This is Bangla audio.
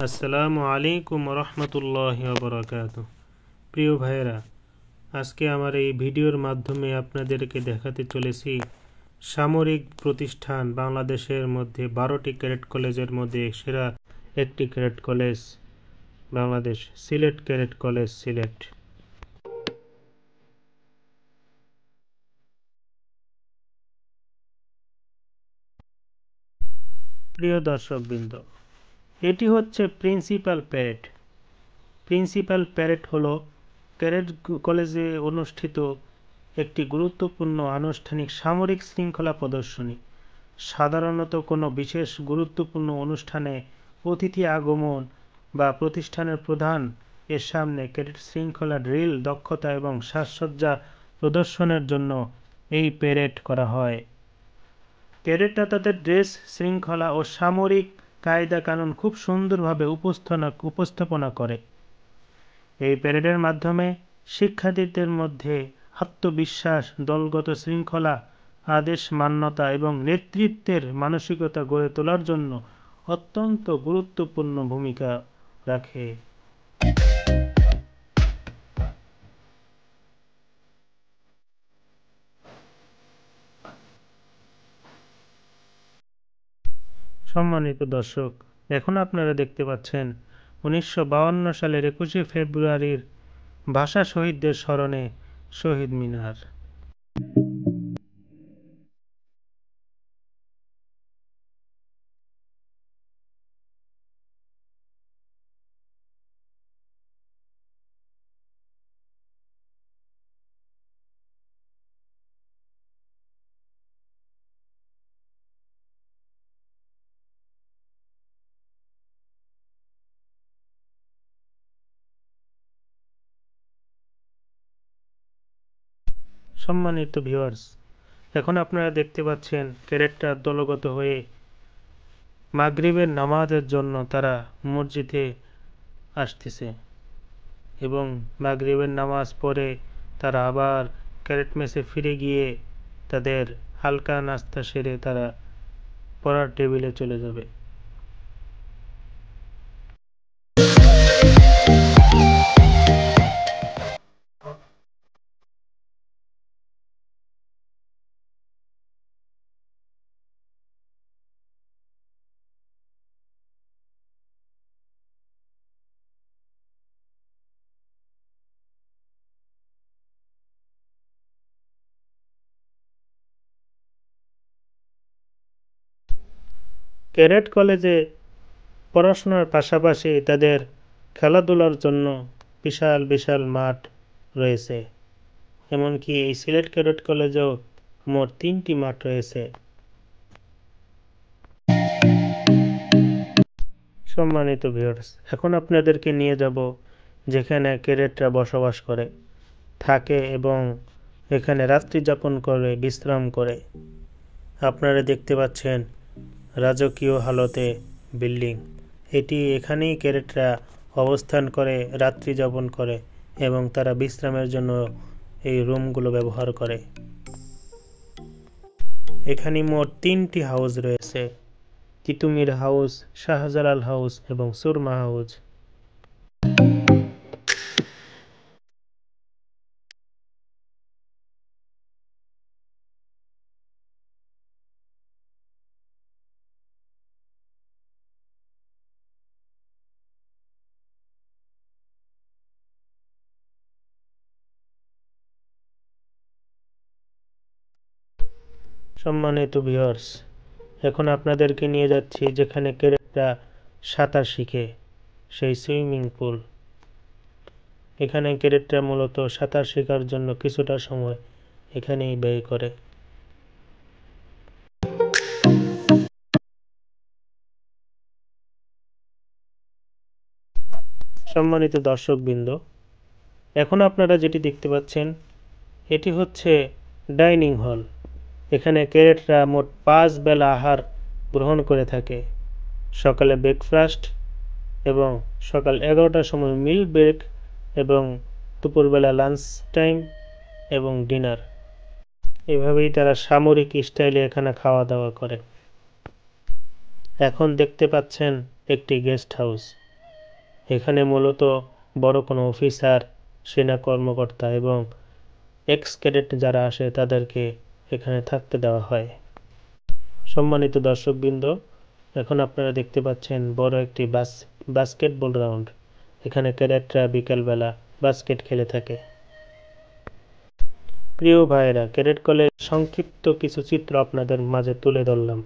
আসসালামু আলাইকুম রহমতুল্লাহি ওয়া বারাকাতুহু। প্রিয় ভাইয়েরা, আজকে আমার এই ভিডিওর মাধ্যমে আপনাদেরকে দেখাতে চলেছি সামরিক প্রতিষ্ঠান বাংলাদেশের মধ্যে 12টি ক্যাডেট কলেজের মধ্যে সেরা একটি cadet college Bangladesh, Sylhet cadet college, Sylhet. প্রিয় দর্শকবৃন্দ, এটি হচ্ছে প্রিন্সিপাল প্যারেড। প্রিন্সিপাল প্যারেড হলো ক্যাডেট কলেজে অনুষ্ঠিত একটি গুরুত্বপূর্ণ আনুষ্ঠানিক সামরিক শৃঙ্খলা প্রদর্শনী। সাধারণত কোনো বিশেষ গুরুত্বপূর্ণ অনুষ্ঠানে অতিথি আগমন বা প্রতিষ্ঠানের প্রধান এর সামনে ক্যাডেট শৃঙ্খলা ড্রিল, দক্ষতা এবং সাজসজ্জা প্রদর্শনের জন্য এই প্যারেড করা হয়। ক্যাডেটরা তাদের ড্রেস, শৃঙ্খলা ও সামরিক কায়দা কানুন খুব সুন্দরভাবে উপস্থাপনা করে। এই প্যারেডের মাধ্যমে শিক্ষার্থীদের মধ্যে আত্মবিশ্বাস, দলগত শৃঙ্খলা, আদেশ মান্যতা এবং নেতৃত্বের মানসিকতা গড়ে তোলার জন্য অত্যন্ত গুরুত্বপূর্ণ ভূমিকা রাখে। সম্মানিত দর্শক, এখন আপনারা দেখতে পাচ্ছেন 1952 সালের 21শে ফেব্রুয়ারির ভাষা শহীদদের স্মরণে শহীদ মিনার। সম্মানিত ভিউয়ার্স, এখন আপনারা দেখতে পাচ্ছেন ক্যাডেটরা দলগত হয়ে মাগরিবের নামাজের জন্য তারা মসজিদে আসতেছে এবং মাগরিবের নামাজ পড়ে তারা আবার ক্যাডেট মেসে ফিরে গিয়ে তাদের হালকা নাস্তা সেরে তারা পড়ার টেবিলে চলে যাবে। ক্যাডেট কলেজে পড়াশোনার পাশাপাশি তাদের খেলাধুলার জন্য বিশাল বিশাল মাঠ রয়েছে। এমনকি এই সিলেট ক্যাডেট কলেজেও মোট 3টি মাঠ রয়েছে। সম্মানিত ভিউয়ার্স, এখন আপনাদেরকে নিয়ে যাব যেখানে ক্যাডেটরা বসবাস করে থাকে এবং এখানে রাত্রি যাপন করে, বিশ্রাম করে। আপনারা দেখতে পাচ্ছেন রাজকীয় হালতে বিল্ডিং। এখানেই ক্যাডেটরা অবস্থান করে, রাত্রি যাপন করে এবং তারা বিশ্রামের জন্য এই রুমগুলো ব্যবহার করে। এখানে মোট 3টি হাউস রয়েছে: তিতুমির হাউস, শাহজালাল হাউস এবং সুরমা হাউস। সম্মানিত ভিউয়ার্স, এখন আপনাদেরকে নিয়ে যাচ্ছি যেখানে ক্যাডেটরা সাঁতার শিখে, সেই সুইমিং পুল। এখানে ক্যাডেটরা মূলত সাঁতার শেখার জন্য কিছুটা সময় এখানেই ব্যয় করে। সম্মানিত দর্শকবৃন্দ, এখন আপনারা যেটি দেখতে পাচ্ছেন এটি হচ্ছে ডাইনিং হল। এখানে ক্যাডেটরা মোট 5 বেলা আহার গ্রহণ করে থাকে। সকালে ব্রেকফাস্ট এবং সকাল 11টার সময় মিল ব্রেক এবং দুপুরবেলা লাঞ্চ টাইম এবং ডিনার। এভাবেই তারা সামরিক স্টাইলে এখানে খাওয়া দাওয়া করে। এখন দেখতে পাচ্ছেন একটি গেস্ট হাউস। এখানে মূলত বড় কোনো অফিসার, সেনা কর্মকর্তা এবং এক্স ক্যাডেট যারা আসে তাদেরকে এখানে থাকতে দেওয়া হয়। সম্মানিত দর্শকবৃন্দ, এখন আপনারা দেখতে পাচ্ছেন বড় একটি বাস্কেটবল গ্রাউন্ড। এখানে ক্যাডেটরা বিকেলবেলা বাস্কেট খেলে থাকে। প্রিয় ভাইয়েরা, ক্যাডেট কলেজ সংক্ষিপ্ত কিছু চিত্র আপনাদের মাঝে তুলে ধরলাম।